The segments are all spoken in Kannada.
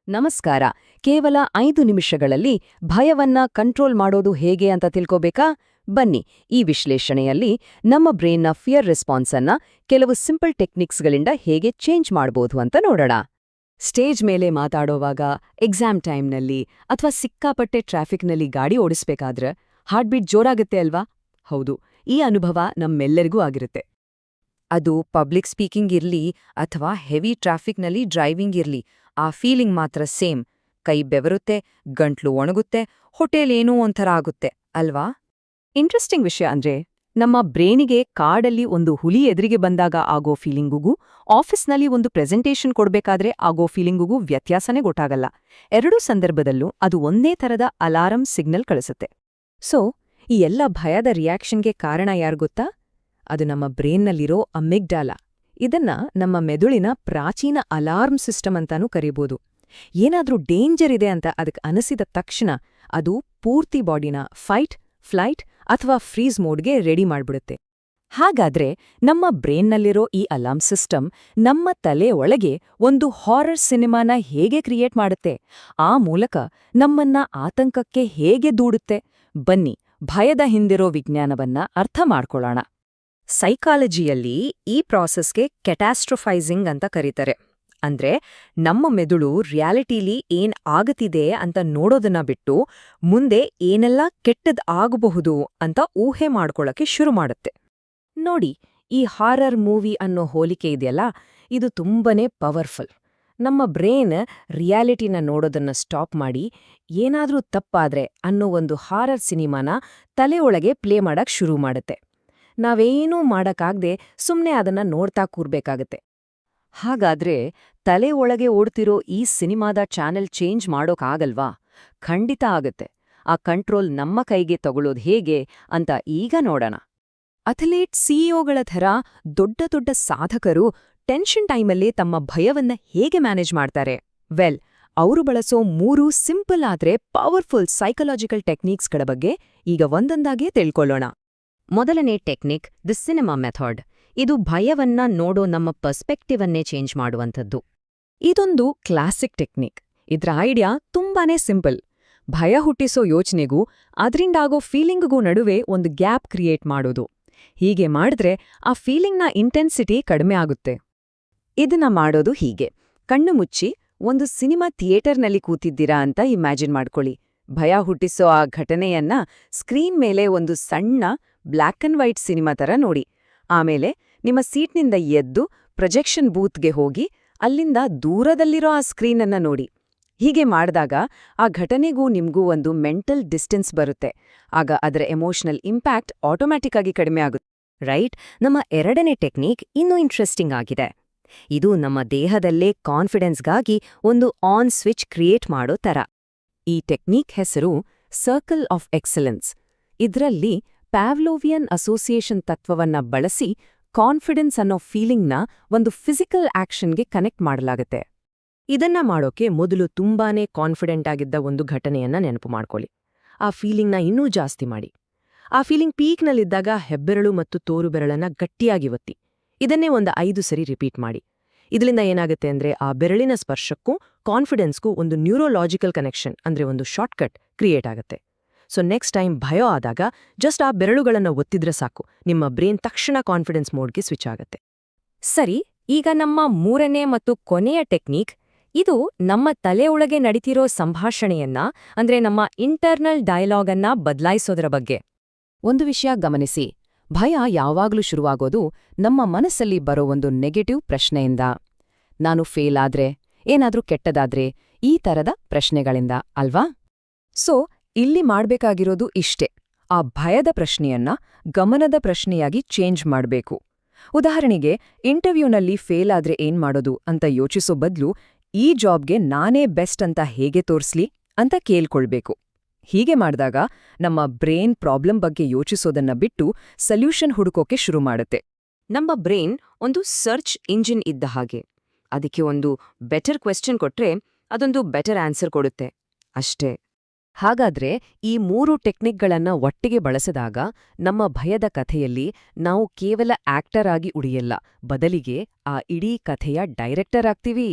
ನಮಸ್ಕಾರ. ಕೇವಲ 5 ನಿಮಿಷಗಳಲ್ಲಿ ಭಯವನ್ನ ಕಂಟ್ರೋಲ್ ಮಾಡೋದು ಹೇಗೆ ಅಂತ ತಿಳ್ಕೋಬೇಕಾ? ಬನ್ನಿ, ಈ ವಿಶ್ಲೇಷಣೆಯಲ್ಲಿ ನಮ್ಮ ಬ್ರೈನ್ನ ಫಿಯರ್ ರೆಸ್ಪಾನ್ಸ್ ಅನ್ನ ಕೆಲವು ಸಿಂಪಲ್ ಟೆಕ್ನಿಕ್ಸ್ಗಳಿಂದ ಹೇಗೆ ಚೇಂಜ್ ಮಾಡ್ಬೋದು ಅಂತ ನೋಡೋಣ. ಸ್ಟೇಜ್ ಮೇಲೆ ಮಾತಾಡೋವಾಗ, ಎಕ್ಸಾಮ್ ಟೈಮ್ನಲ್ಲಿ ಅಥವಾ ಸಿಕ್ಕಾಪಟ್ಟೆ ಟ್ರಾಫಿಕ್ನಲ್ಲಿ ಗಾಡಿ ಓಡಿಸ್ಬೇಕಾದ್ರೆ ಹಾರ್ಟ್ ಬೀಟ್ ಜೋರಾಗುತ್ತೆ ಅಲ್ವಾ? ಹೌದು, ಈ ಅನುಭವ ನಮ್ಮೆಲ್ಲರಿಗೂ ಆಗಿರುತ್ತೆ. ಅದು ಪಬ್ಲಿಕ್ ಸ್ಪೀಕಿಂಗ್ ಇರ್ಲಿ ಅಥವಾ ಹೆವಿ ಟ್ರಾಫಿಕ್ನಲ್ಲಿ ಡ್ರೈವಿಂಗ್ ಇರ್ಲಿ, ಆ ಫೀಲಿಂಗ್ ಮಾತ್ರ ಸೇಮ್. ಕೈ ಬೆವರುತ್ತೆ, ಗಂಟ್ಲು ಒಣಗುತ್ತೆ, ಹೊಟ್ಟೆಲೇನೋ ಒಂಥರ ಆಗುತ್ತೆ ಅಲ್ವಾ? ಇಂಟ್ರೆಸ್ಟಿಂಗ್ ವಿಷಯ ಅಂದ್ರೆ, ನಮ್ಮ ಬ್ರೇನಿಗೆ ಕಾಡಲ್ಲಿ ಒಂದು ಹುಲಿ ಎದುರಿಗೆ ಬಂದಾಗ ಆಗೋ ಫೀಲಿಂಗುಗೂ ಆಫೀಸ್ನಲ್ಲಿ ಒಂದು ಪ್ರೆಸೆಂಟೇಷನ್ ಕೊಡ್ಬೇಕಾದ್ರೆ ಆಗೋ ಫೀಲಿಂಗುಗೂ ವ್ಯತ್ಯಾಸನೇ ಗೊತ್ತಾಗಲ್ಲ. ಎರಡೂ ಸಂದರ್ಭದಲ್ಲೂ ಅದು ಒಂದೇ ಥರದ ಅಲಾರಂ ಸಿಗ್ನಲ್ ಕಳಿಸುತ್ತೆ. ಸೊ, ಈ ಎಲ್ಲ ಭಯದ ರಿಯಾಕ್ಷನ್ಗೆ ಕಾರಣ ಯಾರು ಗೊತ್ತಾ? ಅದು ನಮ್ಮ ಬ್ರೇನ್ನಲ್ಲಿರೋ ಅಮಿಗ್ಡಾಲ. ಇದನ್ನ ನಮ್ಮ ಮೆದುಳಿನ ಪ್ರಾಚೀನ ಅಲಾರ್ಮ್ ಸಿಸ್ಟಮ್ ಅಂತಾನೂ ಕರೀಬೋದು. ಏನಾದ್ರೂ ಡೇಂಜರ್ ಇದೆ ಅಂತ ಅದಕ್ಕೆ ಅನಿಸಿದ ತಕ್ಷಣ ಅದು ಪೂರ್ತಿ ಬಾಡಿನ ಫೈಟ್, ಫ್ಲೈಟ್ ಅಥವಾ ಫ್ರೀಸ್ ಮೋಡ್ಗೆ ರೆಡಿ ಮಾಡ್ಬಿಡುತ್ತೆ. ಹಾಗಾದ್ರೆ ನಮ್ಮ ಬ್ರೇನ್ನಲ್ಲಿರೋ ಈ ಅಲಾರ್ಮ್ ಸಿಸ್ಟಮ್ ನಮ್ಮ ತಲೆ ಒಳಗೆ ಒಂದು ಹಾರರ್ ಸಿನಿಮಾನ ಹೇಗೆ ಕ್ರಿಯೇಟ್ ಮಾಡುತ್ತೆ? ಆ ಮೂಲಕ ನಮ್ಮನ್ನ ಆತಂಕಕ್ಕೆ ಹೇಗೆ ದೂಡುತ್ತೆ? ಬನ್ನಿ, ಭಯದ ಹಿಂದಿರೋ ವಿಜ್ಞಾನವನ್ನ ಅರ್ಥ ಮಾಡ್ಕೊಳ್ಳೋಣ. ಸೈಕಾಲಜಿಯಲ್ಲಿ ಈ ಪ್ರಾಸೆಸ್ಗೆ ಕ್ಯಾಟಾಸ್ಟ್ರೋಫೈಸಿಂಗ್ ಅಂತ ಕರೀತಾರೆ. ಅಂದ್ರೆ ನಮ್ಮ ಮೆದುಳು ರಿಯಾಲಿಟಿಲಿ ಏನ್ ಆಗತಿದೆ ಅಂತ ನೋಡೋದನ್ನ ಬಿಟ್ಟು ಮುಂದೆ ಏನೆಲ್ಲ ಕೆಟ್ಟದ್ ಆಗಬಹುದು ಅಂತ ಊಹೆ ಮಾಡ್ಕೊಳ್ಳೋಕೆ ಶುರು ಮಾಡುತ್ತೆ. ನೋಡಿ, ಈ ಹಾರರ್ ಮೂವಿ ಅನ್ನೋ ಹೋಲಿಕೆ ಇದೆಯಲ್ಲ, ಇದು ತುಂಬಾನೇ ಪವರ್ಫುಲ್. ನಮ್ಮ ಬ್ರೇನ್ ರಿಯಾಲಿಟಿನ ನೋಡೋದನ್ನ ಸ್ಟಾಪ್ ಮಾಡಿ ಏನಾದ್ರೂ ತಪ್ಪಾದ್ರೆ ಅನ್ನೋ ಒಂದು ಹಾರರ್ ಸಿನಿಮಾನ ತಲೆಯೊಳಗೆ ಪ್ಲೇ ಮಾಡಕ್ ಶುರು ಮಾಡುತ್ತೆ. ನಾವೇನೂ ಮಾಡಕ್ಕಾಗ್ದೆ ಸುಮ್ನೆ ಅದನ್ನ ನೋಡ್ತಾ ಕೂರ್ಬೇಕಾಗತ್ತೆ. ಹಾಗಾದ್ರೆ ತಲೆ ಒಳಗೆ ಓಡ್ತಿರೋ ಈ ಸಿನಿಮಾದ ಚಾನೆಲ್ ಚೇಂಜ್ ಮಾಡೋಕ್ಕಾಗಲ್ವಾ? ಖಂಡಿತ ಆಗತ್ತೆ. ಆ ಕಂಟ್ರೋಲ್ ನಮ್ಮ ಕೈಗೆ ತಗೊಳ್ಳೋದು ಹೇಗೆ ಅಂತ ಈಗ ನೋಡೋಣ. ಅಥ್ಲೀಟ್, ಸಿಇಒಗಳ ಥರ ದೊಡ್ಡ ದೊಡ್ಡ ಸಾಧಕರು ಟೆನ್ಷನ್ ಟೈಮಲ್ಲಿ ತಮ್ಮ ಭಯವನ್ನ ಹೇಗೆ ಮ್ಯಾನೇಜ್ ಮಾಡ್ತಾರೆ? ವೆಲ್, ಅವರು ಬಳಸೋ 3 ಸಿಂಪಲ್ ಆದ್ರೆ ಪವರ್ಫುಲ್ ಸೈಕಲಾಜಿಕಲ್ ಟೆಕ್ನಿಕ್ಸ್ಗಳ ಬಗ್ಗೆ ಈಗ ಒಂದೊಂದಾಗೇ ತಿಳ್ಕೊಳ್ಳೋಣ. ಮೊದಲನೇ ಟೆಕ್ನಿಕ್, ದಿ ಸಿನಿಮಾ ಮೆಥಡ್. ಇದು ಭಯವನ್ನ ನೋಡೋ ನಮ್ಮ ಪರ್ಸ್ಪೆಕ್ಟಿವನ್ನೇ ಚೇಂಜ್ ಮಾಡುವಂಥದ್ದು. ಇದೊಂದು ಕ್ಲಾಸಿಕ್ ಟೆಕ್ನಿಕ್. ಇದ್ರ ಐಡಿಯಾ ತುಂಬಾನೇ ಸಿಂಪಲ್. ಭಯ ಹುಟ್ಟಿಸೋ ಯೋಚನೆಗೂ ಅದ್ರಿಂದಾಗೋ ಫೀಲಿಂಗ್ಗೂ ನಡುವೆ ಒಂದು ಗ್ಯಾಪ್ ಕ್ರಿಯೇಟ್ ಮಾಡೋದು. ಹೀಗೆ ಮಾಡಿದ್ರೆ ಆ ಫೀಲಿಂಗ್ನ ಇಂಟೆನ್ಸಿಟಿ ಕಡಿಮೆ ಆಗುತ್ತೆ. ಇದನ್ನ ಮಾಡೋದು ಹೀಗೆ: ಕಣ್ಣು ಮುಚ್ಚಿ ಒಂದು ಸಿನಿಮಾ ಥಿಯೇಟರ್ನಲ್ಲಿ ಕೂತಿದ್ದೀರಾ ಅಂತ ಇಮ್ಯಾಜಿನ್ ಮಾಡ್ಕೊಳ್ಳಿ. ಭಯ ಹುಟ್ಟಿಸೋ ಆ ಘಟನೆಯನ್ನ ಸ್ಕ್ರೀನ್ ಮೇಲೆ ಒಂದು ಸಣ್ಣ ಬ್ಲ್ಯಾಕ್ ಅಂಡ್ ವೈಟ್ ಸಿನಿಮಾ ಥರ ನೋಡಿ. ಆಮೇಲೆ ನಿಮ್ಮ ಸೀಟ್ನಿಂದ ಎದ್ದು ಪ್ರೊಜೆಕ್ಷನ್ ಬೂತ್ಗೆ ಹೋಗಿ ಅಲ್ಲಿಂದ ದೂರದಲ್ಲಿರೋ ಆ ಸ್ಕ್ರೀನನ್ನ ನೋಡಿ. ಹೀಗೆ ಮಾಡಿದಾಗ ಆ ಘಟನೆಗೂ ನಿಮ್ಗೂ ಒಂದು ಮೆಂಟಲ್ ಡಿಸ್ಟೆನ್ಸ್ ಬರುತ್ತೆ. ಆಗ ಅದರ ಎಮೋಷನಲ್ ಇಂಪ್ಯಾಕ್ಟ್ ಆಟೋಮ್ಯಾಟಿಕ್ ಆಗಿ ಕಡಿಮೆ ಆಗುತ್ತೆ. ರೈಟ್? ನಮ್ಮ ಎರಡನೇ ಟೆಕ್ನಿಕ್ ಇನ್ನೂ ಇಂಟ್ರೆಸ್ಟಿಂಗ್ ಆಗಿದೆ. ಇದು ನಮ್ಮ ದೇಹದಲ್ಲೇ ಕಾನ್ಫಿಡೆನ್ಸ್ಗಾಗಿ ಒಂದು ಆನ್ ಸ್ವಿಚ್ ಕ್ರಿಯೇಟ್ ಮಾಡೋ ಥರ. ಈ ಟೆಕ್ನಿಕ್ ಹೆಸರು ಸರ್ಕಲ್ ಆಫ್ ಎಕ್ಸಲೆನ್ಸ್. ಇದ್ರಲ್ಲಿ ಪ್ಯಾವ್ಲೋವಿಯನ್ ಅಸೋಸಿಯೇಷನ್ ತತ್ವವನ್ನ ಬಳಸಿ ಕಾನ್ಫಿಡೆನ್ಸ್ ಅನ್ನೋ ಫೀಲಿಂಗ್ನ ಒಂದು ಫಿಸಿಕಲ್ ಆಕ್ಷನ್ಗೆ ಕನೆಕ್ಟ್ ಮಾಡಲಾಗುತ್ತೆ. ಇದನ್ನ ಮಾಡೋಕೆ ಮೊದಲು ತುಂಬಾನೇ ಕಾನ್ಫಿಡೆಂಟ್ ಆಗಿದ್ದ ಒಂದು ಘಟನೆಯನ್ನ ನೆನಪು ಮಾಡ್ಕೊಳ್ಳಿ. ಆ ಫೀಲಿಂಗ್ನ ಇನ್ನೂ ಜಾಸ್ತಿ ಮಾಡಿ. ಆ ಫೀಲಿಂಗ್ ಪೀಕ್ನಲ್ಲಿದ್ದಾಗ ಹೆಬ್ಬೆರಳು ಮತ್ತು ತೋರು ಬೆರಳನ್ನ ಗಟ್ಟಿಯಾಗಿ ಒತ್ತಿ. ಇದನ್ನೇ ಒಂದು 5 ಸರಿ ರಿಪೀಟ್ ಮಾಡಿ. ಇದರಿಂದ ಏನಾಗುತ್ತೆ ಅಂದ್ರೆ, ಆ ಬೆರಳಿನ ಸ್ಪರ್ಶಕ್ಕೂ ಕಾನ್ಫಿಡೆನ್ಸ್ಗೂ ಒಂದು ನ್ಯೂರೋಲಾಜಿಕಲ್ ಕನೆಕ್ಷನ್, ಅಂದ್ರೆ ಒಂದು ಶಾರ್ಟ್ಕಟ್ ಕ್ರಿಯೇಟ್ ಆಗುತ್ತೆ. ಸೊ ನೆಕ್ಸ್ಟ್ ಟೈಮ್ ಭಯ ಆದಾಗ ಜಸ್ಟ್ ಆ ಬೆರಳುಗಳನ್ನ ಒತ್ತಿದ್ರೆ ಸಾಕು, ನಿಮ್ಮ ಬ್ರೇನ್ ತಕ್ಷಣ ಕಾನ್ಫಿಡೆನ್ಸ್ ಮೋಡ್ಗೆ ಸ್ವಿಚ್ ಆಗುತ್ತೆ. ಸರಿ, ಈಗ ನಮ್ಮ ಮೂರನೇ ಮತ್ತು ಕೊನೆಯ ಟೆಕ್ನಿಕ್. ಇದು ನಮ್ಮ ತಲೆಯೊಳಗೆ ನಡೀತಿರೋ ಸಂಭಾಷಣೆಯನ್ನ, ಅಂದ್ರೆ ನಮ್ಮ ಇಂಟರ್ನಲ್ ಡಯಲಾಗನ್ನ ಬದಲಾಯಿಸೋದ್ರ ಬಗ್ಗೆ. ಒಂದು ವಿಷಯ ಗಮನಿಸಿ, ಭಯ ಯಾವಾಗ್ಲೂ ಶುರುವಾಗೋದು ನಮ್ಮ ಮನಸ್ಸಲ್ಲಿ ಬರೋ ಒಂದು ನೆಗೆಟಿವ್ ಪ್ರಶ್ನೆಯಿಂದ. ನಾನು ಫೇಲ್ ಆದ್ರೆ, ಏನಾದ್ರೂ ಕೆಟ್ಟದಾದ್ರೆ, ಈ ಥರದ ಪ್ರಶ್ನೆಗಳಿಂದ ಅಲ್ವಾ? ಸೊ ಇಲ್ಲಿ ಮಾಡ್ಬೇಕಾಗಿರೋದು ಇಷ್ಟೇ: ಆ ಭಯದ ಪ್ರಶ್ನೆಯನ್ನ ಗಮನದ ಪ್ರಶ್ನೆಯಾಗಿ ಚೇಂಜ್ ಮಾಡ್ಬೇಕು. ಉದಾಹರಣೆಗೆ, ಇಂಟರ್ವ್ಯೂನಲ್ಲಿ ಫೇಲ್ ಆದ್ರೆ ಏನ್ ಮಾಡೋದು ಅಂತ ಯೋಚಿಸೋ ಬದ್ಲು, ಈ ಜಾಬ್ಗೆ ನಾನೇ ಬೆಸ್ಟ್ ಅಂತ ಹೇಗೆ ತೋರ್ಸ್ಲಿ ಅಂತ ಕೇಳ್ಕೊಳ್ಬೇಕು. ಹೀಗೆ ಮಾಡಿದಾಗ ನಮ್ಮ ಬ್ರೇನ್ ಪ್ರಾಬ್ಲಮ್ ಬಗ್ಗೆ ಯೋಚಿಸೋದನ್ನ ಬಿಟ್ಟು ಸೊಲ್ಯೂಷನ್ ಹುಡುಕೋಕೆ ಶುರು ಮಾಡುತ್ತೆ. ನಮ್ಮ ಬ್ರೇನ್ ಒಂದು ಸರ್ಚ್ ಇಂಜಿನ್ ಇದ್ದ ಹಾಗೆ. ಅದಕ್ಕೆ ಒಂದು ಬೆಟರ್ ಕ್ವೆಶ್ಚನ್ ಕೊಟ್ರೆ ಅದೊಂದು ಬೆಟರ್ ಆನ್ಸರ್ ಕೊಡುತ್ತೆ ಅಷ್ಟೇ. ಹಾಗಾದ್ರೆ ಈ 3 ಟೆಕ್ನಿಕ್ಗಳನ್ನ ಒಟ್ಟಿಗೆ ಬಳಸಿದಾಗ ನಮ್ಮ ಭಯದ ಕಥೆಯಲ್ಲಿ ನಾವು ಕೇವಲ ಆಕ್ಟರ್ ಆಗಿ ಉಳಿಯಲ್ಲ, ಬದಲಿಗೆ ಆ ಇಡೀ ಕಥೆಯ ಡೈರೆಕ್ಟರ್ ಆಗ್ತೀವಿ.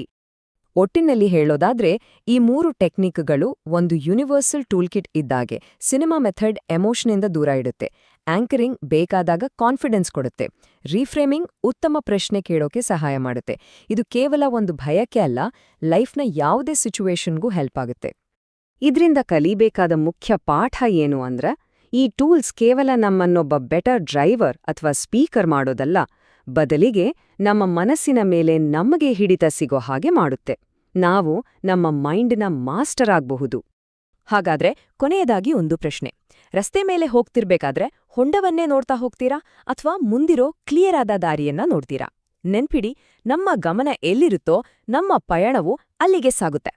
ಒಟ್ಟಿನಲ್ಲಿ ಹೇಳೋದಾದ್ರೆ ಈ 3 ಟೆಕ್ನಿಕ್ಗಳು ಒಂದು ಯೂನಿವರ್ಸಲ್ ಟೂಲ್ಕಿಟ್ ಇದ್ದಾಗೆ. ಸಿನಿಮಾ ಮೆಥಡ್ ಎಮೋಷನ್ನಿಂದ ದೂರ ಇಡುತ್ತೆ, ಆಂಕರಿಂಗ್ ಬೇಕಾದಾಗ ಕಾನ್ಫಿಡೆನ್ಸ್ ಕೊಡುತ್ತೆ, ರೀಫ್ರೇಮಿಂಗ್ ಉತ್ತಮ ಪ್ರಶ್ನೆ ಕೇಳೋಕೆ ಸಹಾಯ ಮಾಡುತ್ತೆ. ಇದು ಕೇವಲ ಒಂದು ಭಯಕ್ಕೆ ಅಲ್ಲ, ಲೈಫ್ನ ಯಾವುದೇ ಸಿಚುವೇಶನ್ಗೂ ಹೆಲ್ಪ್ ಆಗುತ್ತೆ. ಇದ್ರಿಂದ ಕಲಿಬೇಕಾದ ಮುಖ್ಯ ಪಾಠ ಏನು ಅಂದ್ರೆ, ಈ ಟೂಲ್ಸ್ ಕೇವಲ ನಮ್ಮನ್ನೊಬ್ಬ ಬೆಟರ್ ಡ್ರೈವರ್ ಅಥವಾ ಸ್ಪೀಕರ್ ಮಾಡೋದಲ್ಲ, ಬದಲಿಗೆ ನಮ್ಮ ಮನಸ್ಸಿನ ಮೇಲೆ ನಮಗೆ ಹಿಡಿತ ಸಿಗೋ ಹಾಗೆ ಮಾಡುತ್ತೆ. ನಾವು ನಮ್ಮ ಮೈಂಡ್ನ ಮಾಸ್ಟರ್ ಆಗ್ಬಹುದು. ಹಾಗಾದ್ರೆ ಕೊನೆಯದಾಗಿ ಒಂದು ಪ್ರಶ್ನೆ. ರಸ್ತೆ ಮೇಲೆ ಹೋಗ್ತಿರ್ಬೇಕಾದ್ರೆ ಹೊಂಡವನ್ನೇ ನೋಡ್ತಾ ಹೋಗ್ತೀರಾ ಅಥವಾ ಮುಂದಿರೋ ಕ್ಲಿಯರ್ ಆದ ದಾರಿಯನ್ನ ನೋಡ್ತೀರಾ? ನೆನ್ಪಿಡಿ, ನಮ್ಮ ಗಮನ ಎಲ್ಲಿರುತ್ತೋ ನಮ್ಮ ಪಯಣವು ಅಲ್ಲಿಗೆ ಸಾಗುತ್ತೆ.